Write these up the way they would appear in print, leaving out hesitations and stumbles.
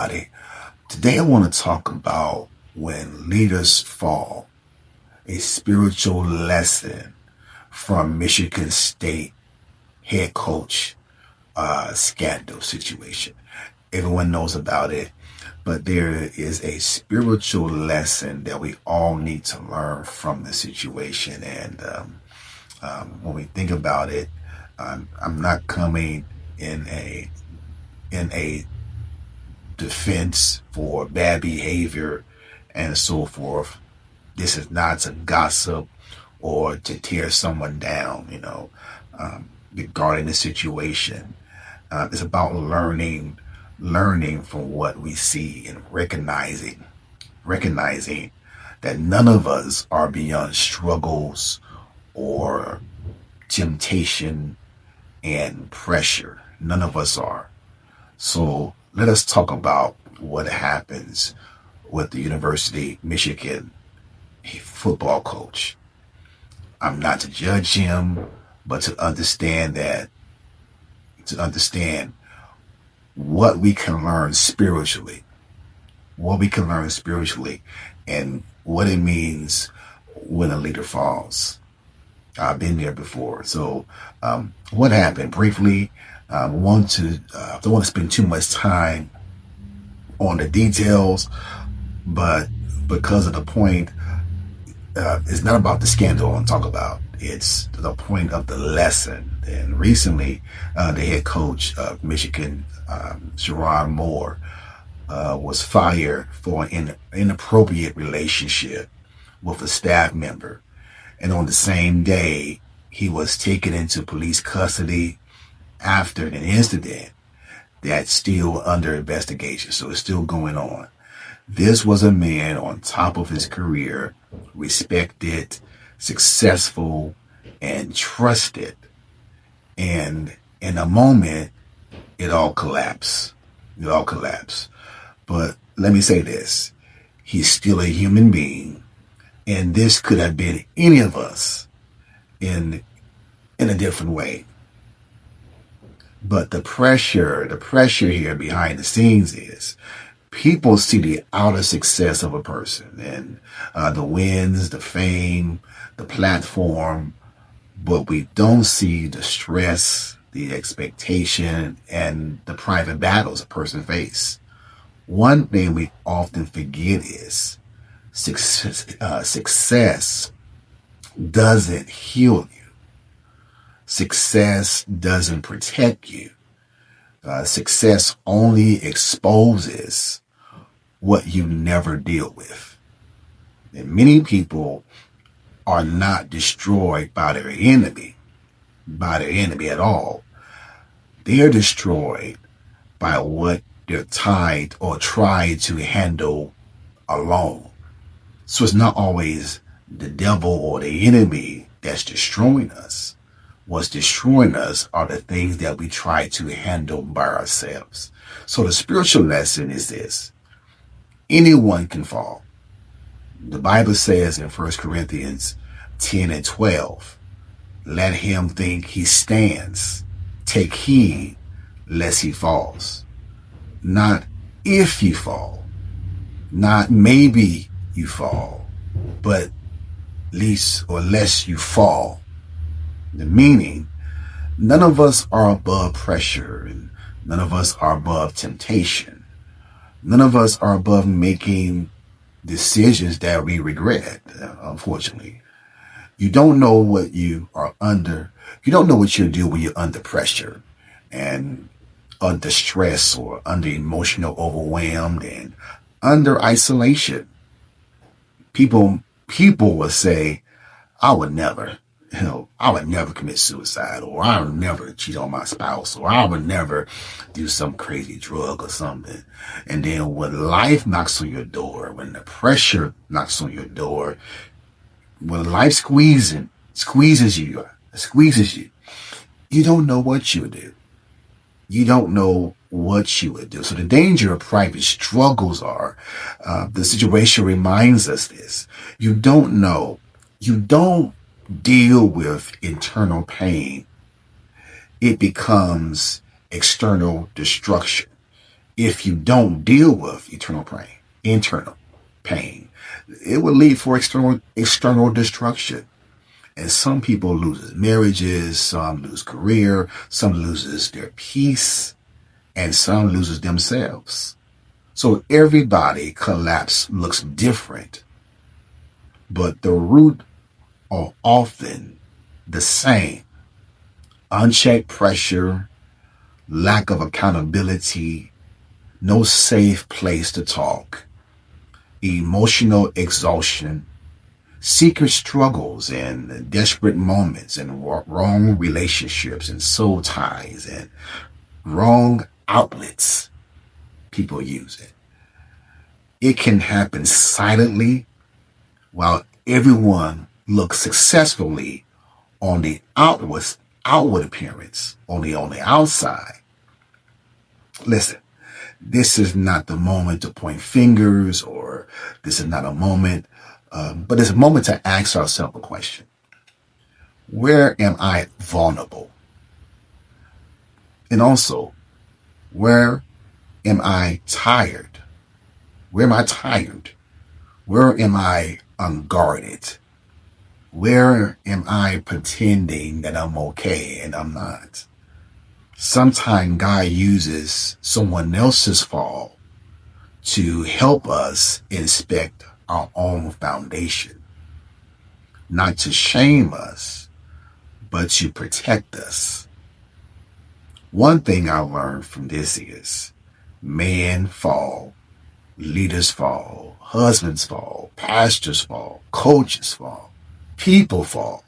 everybody. Today I want to talk about when leaders fall, a spiritual lesson from Michigan State head coach scandal situation. Everyone knows about it, but there is a spiritual lesson that we all need to learn from the situation. When we think about it, I'm not coming in a defense for bad behavior and so forth. This is not to gossip or to tear someone down, regarding the situation. It's about learning from what we see and recognizing that none of us are beyond struggles or temptation and pressure. None of us are. So let us talk about what happens with the University of Michigan football coach. I'm not to judge him, but to understand what we can learn spiritually, and what it means when a leader falls. I've been there before. So, what happened briefly? Don't want to spend too much time on the details, but because of the point, it's not about the scandal I want to talk about. It's the point of the lesson. And recently, the head coach of Michigan, Sherrone Moore, was fired for an inappropriate relationship with a staff member. And on the same day, he was taken into police custody after an incident that's still under investigation. So it's still going on. This was a man on top of his career, respected, successful, and trusted. And in a moment, it all collapsed. But let me say this. He's still a human being. And this could have been any of us in a different way. But the pressure here behind the scenes is people see the outer success of a person and the wins, the fame, the platform, but we don't see the stress, the expectation, and the private battles a person faces. One thing we often forget is success doesn't heal you. Success doesn't protect you. Success only exposes what you never deal with. And many people are not destroyed by their enemy at all. They are destroyed by what they're tied or try to handle alone. So it's not always the devil or the enemy that's destroying us. What's destroying us are the things that we try to handle by ourselves. So the spiritual lesson is this. Anyone can fall. The Bible says in 1 Corinthians 10 and 12, let him think he stands. Take heed lest he falls. Not if you fall, not maybe you fall, but least or less you fall. The meaning, none of us are above pressure, and none of us are above temptation. None of us are above making decisions that we regret, unfortunately. You don't know what you are under. You don't know what you'll do when you're under pressure and under stress or under emotional overwhelmed and under isolation. People will say, I would never commit suicide, or I would never cheat on my spouse, or I would never do some crazy drug or something. And then when life knocks on your door, when the pressure knocks on your door, when life squeezes you, you don't know what you would do. You don't know what you would do. So the danger of private struggles are, the situation reminds us this. You don't know. You don't deal with internal pain. It becomes external destruction. if you don't deal with internal pain, it will lead for external destruction. And some people lose marriages, some lose career, some loses their peace, and some loses themselves. So everybody collapse looks different, but the root are often the same. Unchecked pressure, lack of accountability, no safe place to talk, emotional exhaustion, secret struggles and desperate moments and wrong relationships and soul ties and wrong outlets people use it. It can happen silently while everyone looks successfully on the outward appearance, only on the outside. Listen, this is not the moment to point fingers, or this is not a moment, but it's a moment to ask ourselves a question. Where am I vulnerable? And also, where am I tired? Where am I tired? Where am I unguarded? Where am I pretending that I'm okay and I'm not? Sometimes God uses someone else's fall to help us inspect our own foundation, not to shame us, but to protect us. One thing I learned from this is men fall, leaders fall, husbands fall, pastors fall, coaches fall, people fall,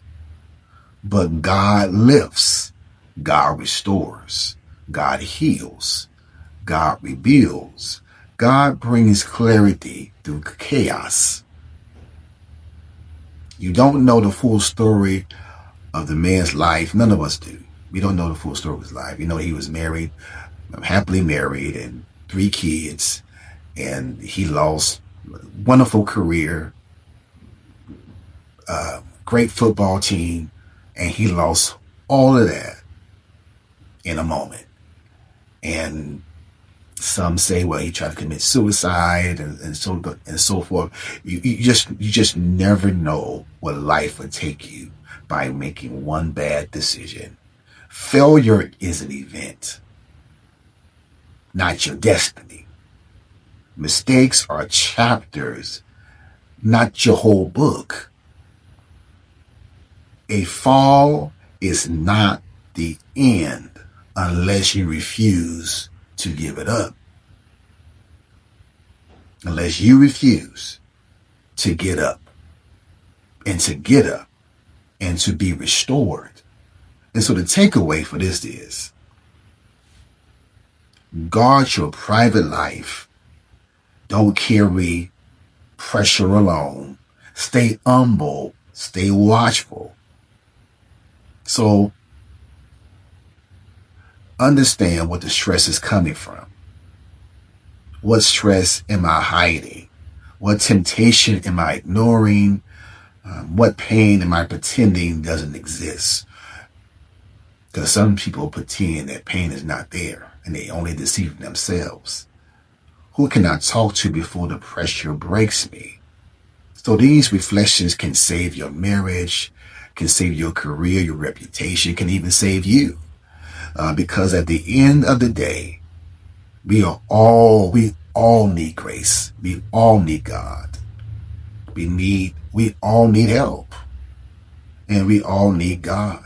but God lifts, God restores, God heals, God rebuilds, God brings clarity through chaos. You don't know the full story of the man's life. None of us do. We don't know the full story of his life. You know, he was married, happily married, and 3 kids, and he lost a wonderful career, great football team, and he lost all of that in a moment. And some say, well, he tried to commit suicide and so forth. You just never know what life would take you by making one bad decision. Failure is an event, not your destiny. Mistakes are chapters, not your whole book. A fall is not the end unless you refuse to give it up. Unless you refuse to get up and to be restored. And so the takeaway for this is, guard your private life. Don't carry pressure alone. Stay humble. Stay watchful. So understand what the stress is coming from. What stress am I hiding? What temptation am I ignoring? What pain am I pretending doesn't exist? Because some people pretend that pain is not there and they only deceive themselves. Who can I talk to before the pressure breaks me? So these reflections can save your marriage, can save your career, your reputation, can even save you. Because at the end of the day, we all need grace. We all need God. We all need help. And we all need God.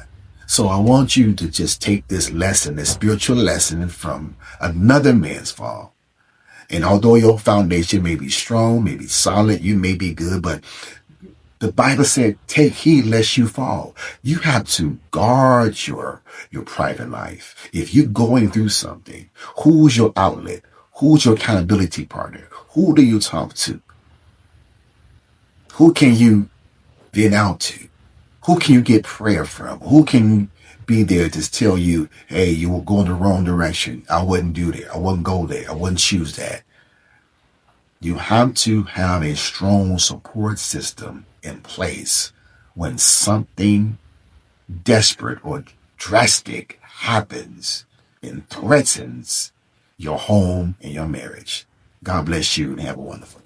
So I want you to just take this lesson, this spiritual lesson from another man's fall. And although your foundation may be strong, may be solid, you may be good, but the Bible said, take heed lest you fall. You have to guard your private life. If you're going through something, who's your outlet? Who's your accountability partner? Who do you talk to? Who can you vent out to? Who can you get prayer from? Who can be there to tell you, hey, you were going the wrong direction. I wouldn't do that. I wouldn't go there. I wouldn't choose that. You have to have a strong support system in place when something desperate or drastic happens and threatens your home, and your marriage. God bless you and have a wonderful day.